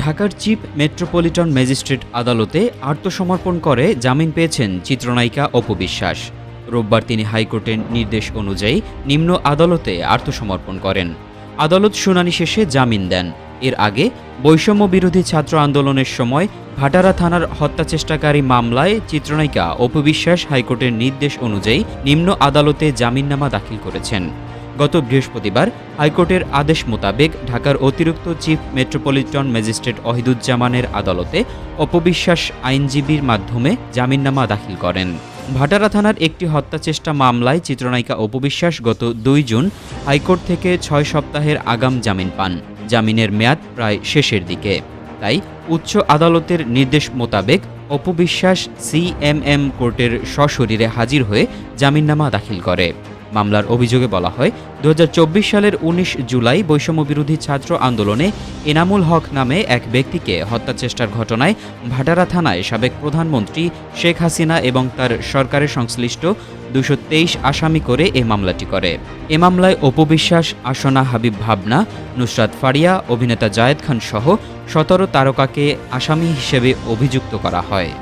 ঢাকার chief metropolitan magistrate আদালতে আত্মসমর্পণ করে জামিন পেয়েছেন চিত্রনায়িকা অপু বিশ্বাস। রোববার তিনি হাইকোর্টের নির্দেশ অনুযায়ী নিম্ন আদালতে আত্মসমর্পণ করেন। আদালত শুনানি শেষে জামিন দেন। এর আগে বৈষম্য বিরোধী ছাত্র আন্দোলনের সময় ভাটারা থানার হত্যাচেষ্টাকারী মামলায় চিত্রনায়িকা অপু বিশ্বাস হাইকোর্টের নির্দেশ অনুযায়ী নিম্ন আদালতে জামিননামা দাখিল করেছেন। গত বৃহস্পতিবার হাইকোর্টের আদেশ মোতাবেক ঢাকার অতিরিক্ত চিফ মেট্রোপলিটন ম্যাজিস্ট্রেট ওহিদুজ্জামানের আদালতে অপু বিশ্বাস আইনজীবীর মাধ্যমে জামিননামা দাখিল করেন। ভাটারা থানার একটি হত্যাচেষ্টা মামলায় চিত্রনায়িকা অপু বিশ্বাস গত 2 জুন হাইকোর্ট থেকে 6 সপ্তাহের আগাম জামিন পান। জামিনের মেয়াদ প্রায় শেষের দিকে। তাই উচ্চ আদালতের নির্দেশ মোতাবেক অপু বিশ্বাস সিএমএম কোর্টের সশরীরে হাজির হয়ে জামিননামা দাখিল করে। মামলার অভিযোগে বলা হয়, 2024 সালের 19 জুলাই বৈষম্যবিরোধী ছাত্র আন্দোলনে এনামুল হক নামে এক ব্যক্তিকে হত্যাচেষ্টার ঘটনায় ভাটারা থানায় সাবেক প্রধানমন্ত্রী শেখ হাসিনা এবং তার সরকারের সংশ্লিষ্ট 223 আসামি করে এ মামলাটি করে। এ মামলায় অপু বিশ্বাস, আসনা হাবিব ভাবনা, নুসরাত ফারিয়া, অভিনেতা জায়েদ খান সহ 17 তারকাকে আসামি হিসেবে অভিযুক্ত করা হয়।